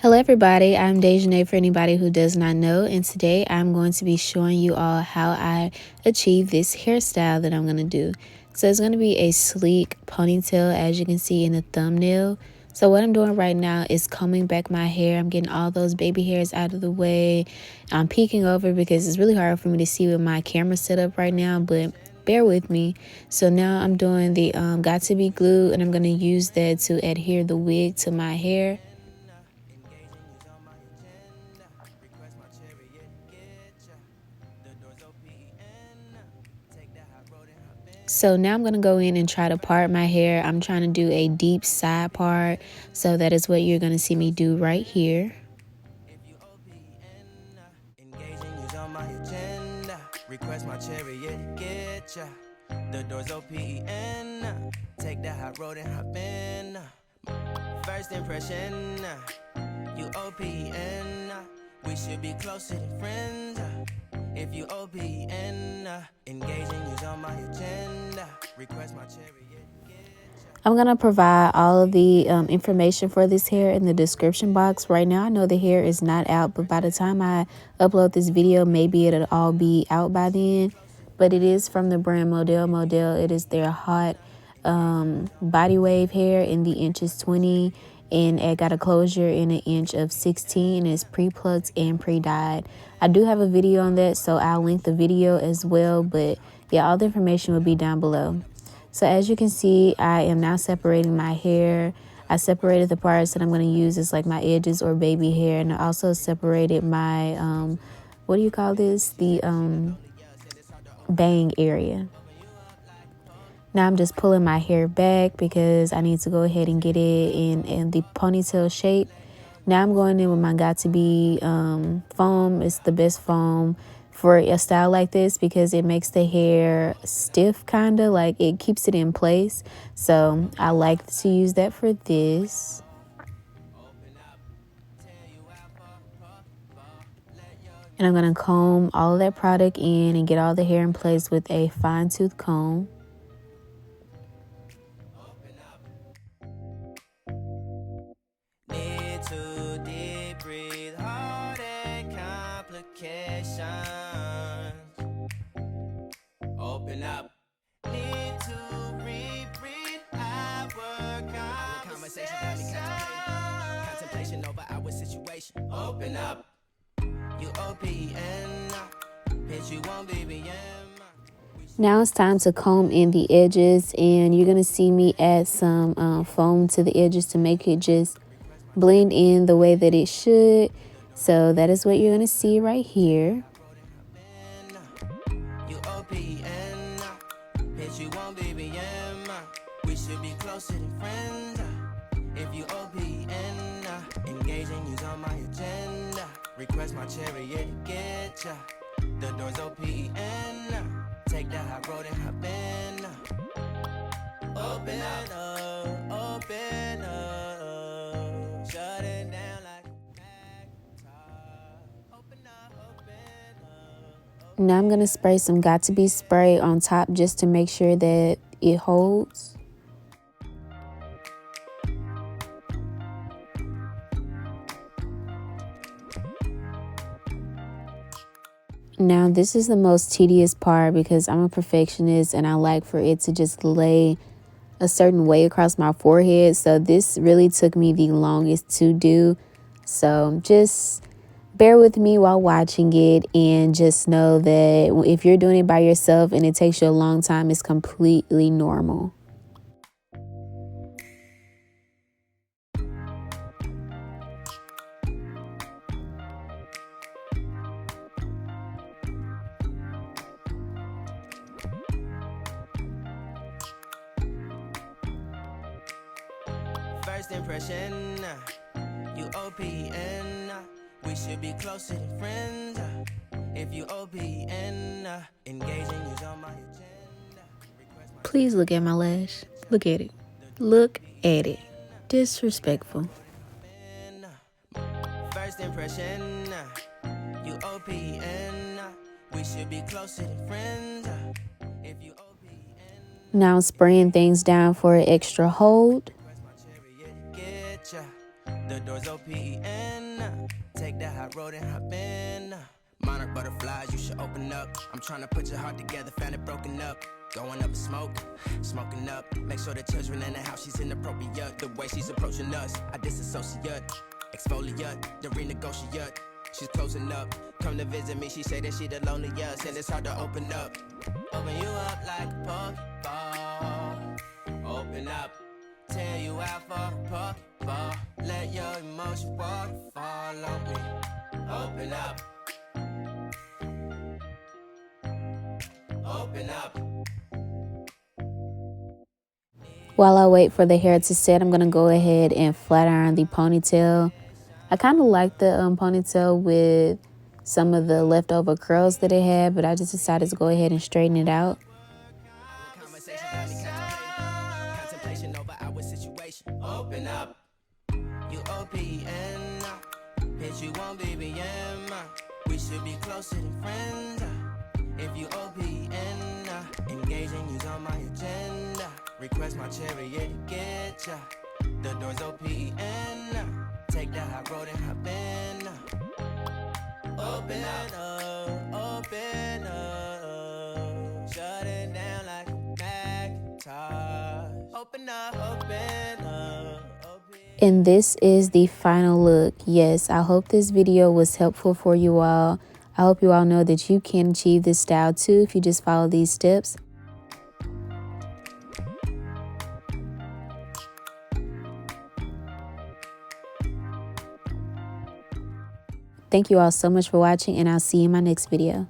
Hello everybody, I'm daezhanexo for anybody who does not know, and today I'm going to be showing you all how I achieve this hairstyle that I'm going to do. So it's going to be a sleek ponytail, as you can see in the thumbnail. So what I'm doing right now is combing back my hair. I'm getting all those baby hairs out of the way. I'm peeking over because it's really hard for me to see with my camera set up right now, but bear with me. So now I'm doing the got to be glue, and I'm going to use that to adhere the wig to my hair. So now I'm going to go in and try to part my hair. I'm trying to do a deep side part. So that is what you're going to see me do right here. Request my chariot, get ya. The doors open. Take the hot road and hop in. First impression, you OPN. We should be closer than friends. If you OPN, engaging you's on my agenda. Request my chariot. I'm going to provide all of the information for this hair in the description box. Right now, I know the hair is not out, but by the time I upload this video, maybe it'll all be out by then. But it is from the brand Model. It is their hot body wave hair in the inches 20. And it got a closure in an inch of 16. It's pre-plucked and pre-dyed. I do have a video on that, so I'll link the video as well. But yeah, all the information will be down below. So as you can see, I am now separating my hair. I separated the parts that I'm going to use as like my edges or baby hair. And I also separated my, what do you call this? The bang area. Now I'm just pulling my hair back because I need to go ahead and get it in the ponytail shape. Now I'm going in with my Got To Be foam. It's the best foam for a style like this because it makes the hair stiff, kind of like it keeps it in place. So I like to use that for this. And I'm going to comb all of that product in and get all the hair in place with a fine tooth comb. Need to deep breathe, heart and complications. Open up. Need to reread our conversation. Got me contemplation over our situation. Open up. You OPN. Bitch, you won't BBM. Now it's time to comb in the edges, and you're going to see me add some foam to the edges to make it just blend in the way that it should. So that is what you're going to see right here. We should be closer than friends. If you OPN, engaging you's on my agenda. Request my chariot, get ya. The doors OPN. Take the hot road and hop in. Open up, open up. Shut it down like open up. Now I'm gonna spray some Got To Be spray on top just to make sure that it holds. Now this is the most tedious part because I'm a perfectionist and I like for it to just lay a certain way across my forehead. So this really took me the longest to do. So just bear with me while watching it, and just know that if you're doing it by yourself and it takes you a long time, it's completely normal. First impression, you OPN. We should be closer than friends. If you OPN, engaging you's on my agenda. Please look at my lash. Look at it. Look at it. Disrespectful. First impression, you OPN. We should be closer than friends. If you OPN. Now spraying things down for an extra hold. The door's open. Take that hot road and hop in. Monarch butterflies, you should open up. I'm trying to put your heart together, found it broken up. Going up in smoke, smoking up. Make sure the children in the house, she's inappropriate. The way she's approaching us, I disassociate. Exfoliate, the renegotiate. She's closing up. Come to visit me, she say that she the loneliest, and it's hard to open up. Open you up like a Pokeball. Open up, tear you out for a Pokeball. Let your emotion waterfall on me. Open up. Open up. While I wait for the hair to set, I'm going to go ahead and flat iron the ponytail. I kind of like the ponytail with some of the leftover curls that it had, but I just decided to go ahead and straighten it out. Contemplation over our situation. Open up. You OPN. Bitch, you won't BBM. We should be closer than friends. If you OPN, engaging you's on my agenda. Request my chariot to get ya. The door's open. Take that hot road and hop in. Open up, open up. Shut it down like a Macintosh. Open up, open up. And this is the final look. Yes, I hope this video was helpful for you all. I hope you all know that you can achieve this style too if you just follow these steps. Thank you all so much for watching, and I'll see you in my next video.